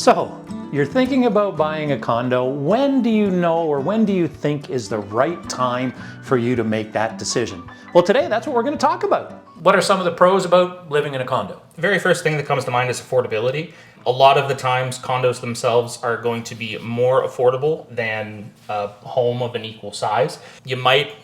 So, you're thinking about buying a condo. When do you know, or when do you think is the right time for you to make that decision? Well, today that's what we're going to talk about. What are some of the pros about living in a condo? The very first thing that comes to mind is affordability. A lot of the times, condos themselves are going to be more affordable than a home of an equal size. You might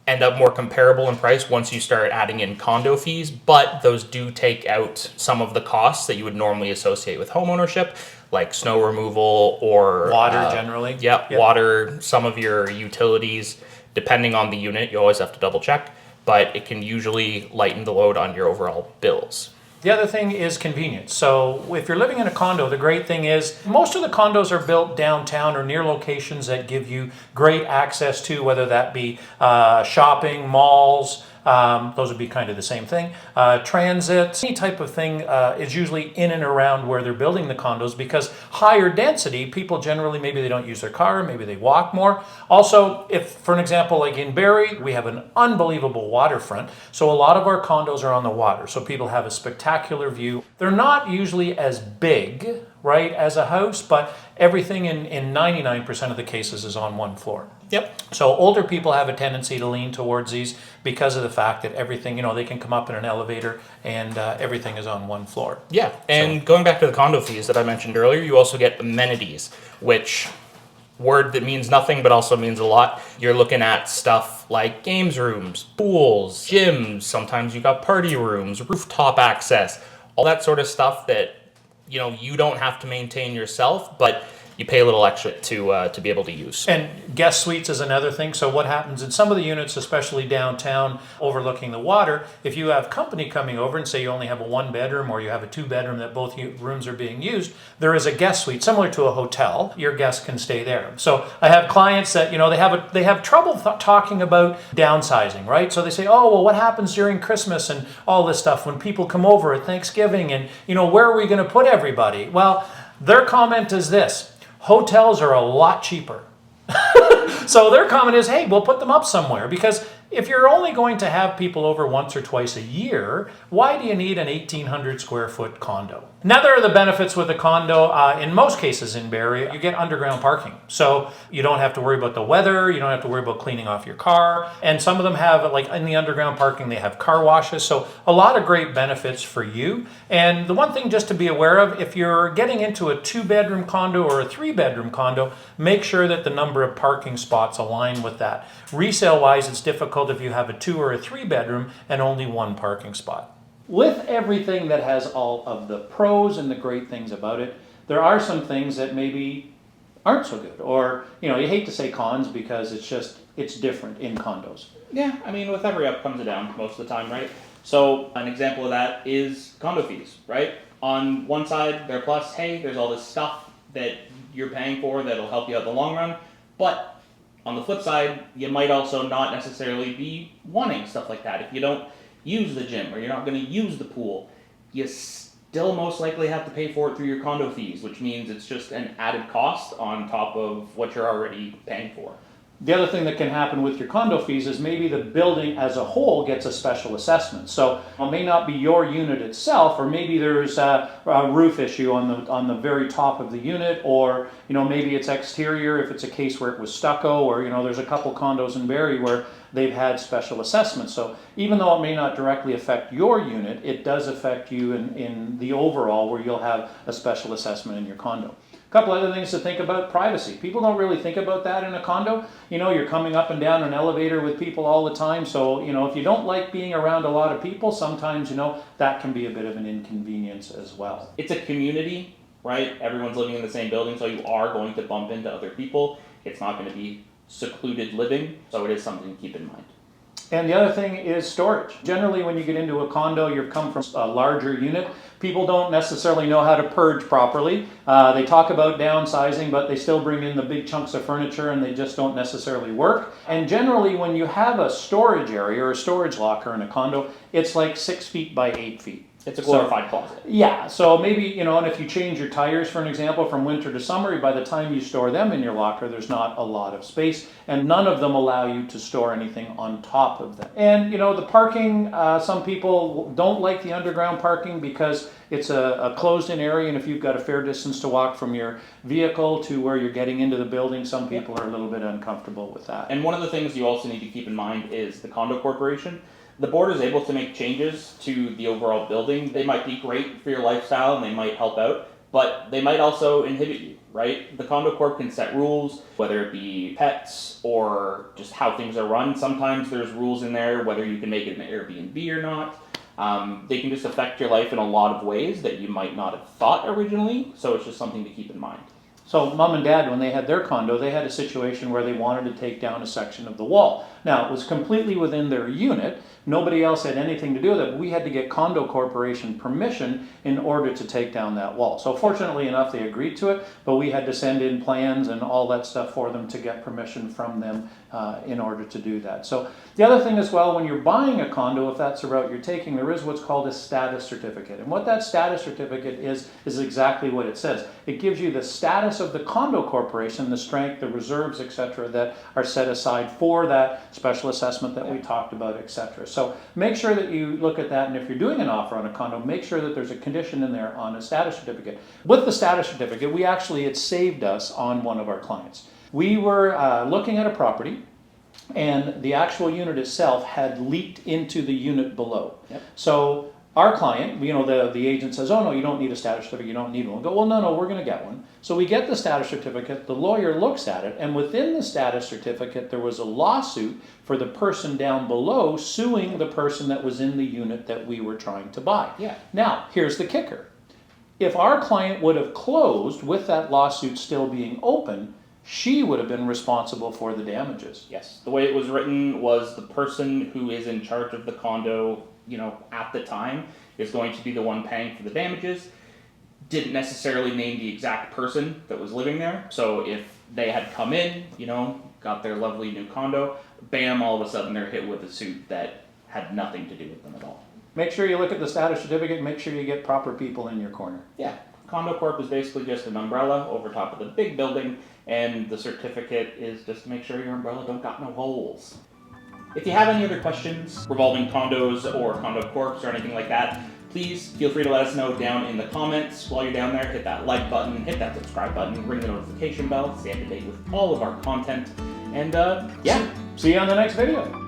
end up more comparable in price once you start adding in condo fees, but those do take out some of the costs that you would normally associate with home ownership, like snow removal or Water generally. Yep. Water, some of your utilities, depending on the unit, you always have to double check, but it can usually lighten the load on your overall bills. The other thing is convenience. So if you're living in a condo, the great thing is most of the condos are built downtown or near locations that give you great access to, whether that be shopping, malls, those would be kind of the same thing. Transit, any type of thing is usually in and around where they're building the condos, because higher density, people generally, maybe they don't use their car, maybe they walk more. Also, if, for an example, like in Barrie, we have an unbelievable waterfront. So a lot of our condos are on the water. So people have a spectacular view. They're not usually as big, right, as a house, but everything in 99% of the cases is on one floor. Yep. So older people have a tendency to lean towards these because of the fact that everything, they can come up in an elevator and everything is on one floor. Yeah, and going back to the condo fees that I mentioned earlier, you also get amenities, which word that means nothing but also means a lot. You're looking at stuff like games rooms, pools, gyms, sometimes you got party rooms, rooftop access, all that sort of stuff that you don't have to maintain yourself, but you pay a little extra to be able to use. And guest suites is another thing. So what happens in some of the units, especially downtown overlooking the water, if you have company coming over and say you only have a one bedroom or you have a two bedroom that both rooms are being used, there is a guest suite similar to a hotel. Your guests can stay there. So I have clients that they have trouble talking about downsizing, right? So they say, oh well, what happens during Christmas and all this stuff when people come over at Thanksgiving, and where are we going to put everybody? Well, their comment is this: hotels are a lot cheaper. So their comment is, hey, we'll put them up somewhere, because if you're only going to have people over once or twice a year, why do you need an 1,800 square foot condo? Another of the benefits with a condo, in most cases in Barrie, you get underground parking. So you don't have to worry about the weather, you don't have to worry about cleaning off your car. And some of them have, like in the underground parking, they have car washes. So a lot of great benefits for you. And the one thing just to be aware of, if you're getting into a 2-bedroom condo or a 3-bedroom condo, make sure that the number of parking spots align with that. Resale-wise, it's difficult if you have a 2 or a 3-bedroom and only one parking spot. With everything that has all of the pros and the great things about it, there are some things that maybe aren't so good. Or, you hate to say cons because it's different in condos. Yeah, I mean, with every up comes a down most of the time, right? So an example of that is condo fees, right? On one side, they're plus, hey, there's all this stuff that you're paying for that'll help you out in the long run. But on the flip side, you might also not necessarily be wanting stuff like that. If you don't use the gym or you're not going to use the pool, you still most likely have to pay for it through your condo fees, which means it's just an added cost on top of what you're already paying for. The other thing that can happen with your condo fees is maybe the building as a whole gets a special assessment. So it may not be your unit itself, or maybe there's a roof issue on the very top of the unit, or maybe it's exterior if it's a case where it was stucco, or there's a couple condos in Barrie where they've had special assessments. So even though it may not directly affect your unit, it does affect you in the overall, where you'll have a special assessment in your condo. A couple other things to think about: privacy. People don't really think about that in a condo. You're coming up and down an elevator with people all the time. So, if you don't like being around a lot of people, sometimes, that can be a bit of an inconvenience as well. It's a community, right? Everyone's living in the same building, so you are going to bump into other people. It's not going to be secluded living, so it is something to keep in mind. And the other thing is storage. Generally, when you get into a condo, you've come from a larger unit. People don't necessarily know how to purge properly. They talk about downsizing, but they still bring in the big chunks of furniture and they just don't necessarily work. And generally, when you have a storage area or a storage locker in a condo, it's like 6 feet by 8 feet. It's a glorified closet. Yeah, so maybe, and if you change your tires, for an example, from winter to summer, by the time you store them in your locker, there's not a lot of space, and none of them allow you to store anything on top of them. And, the parking, some people don't like the underground parking because it's a closed-in area, and if you've got a fair distance to walk from your vehicle to where you're getting into the building, some people are a little bit uncomfortable with that. And one of the things you also need to keep in mind is the condo corporation. The board is able to make changes to the overall building. They might be great for your lifestyle and they might help out, but they might also inhibit you, right? The condo corp can set rules, whether it be pets or just how things are run. Sometimes there's rules in there, whether you can make it an Airbnb or not. They can just affect your life in a lot of ways that you might not have thought originally, so it's just something to keep in mind. So mom and dad, when they had their condo, they had a situation where they wanted to take down a section of the wall. Now, it was completely within their unit. Nobody else had anything to do with it. We had to get Condo Corporation permission in order to take down that wall. So fortunately enough, they agreed to it, but we had to send in plans and all that stuff for them to get permission from them in order to do that. So the other thing as well, when you're buying a condo, if that's the route you're taking, there is what's called a status certificate. And what that status certificate is exactly what it says. It gives you the status of the Condo Corporation, the strength, the reserves, etc., that are set aside for that special assessment that we talked about, etc. So make sure that you look at that, and if you're doing an offer on a condo, make sure that there's a condition in there on a status certificate. With the status certificate, it saved us on one of our clients. We were looking at a property, and the actual unit itself had leaked into the unit below. Yep. So our client, the agent says, oh no, you don't need a status certificate, you don't need one. We go, well, no, we're going to get one. So we get the status certificate, the lawyer looks at it, and within the status certificate, there was a lawsuit for the person down below suing the person that was in the unit that we were trying to buy. Yeah. Now, here's the kicker. If our client would have closed with that lawsuit still being open, she would have been responsible for the damages. Yes. The way it was written was the person who is in charge of the condo, at the time, is going to be the one paying for the damages. Didn't necessarily name the exact person that was living there. So if they had come in, got their lovely new condo, bam, all of a sudden they're hit with a suit that had nothing to do with them at all. Make sure you look at the status certificate, make sure you get proper people in your corner. Yeah. Condo Corp is basically just an umbrella over top of the big building, and the certificate is just to make sure your umbrella don't got no holes. If you have any other questions revolving condos or condo corps or anything like that, please feel free to let us know down in the comments. While you're down there, hit that like button, hit that subscribe button, ring the notification bell to stay up to date with all of our content. And See you on the next video.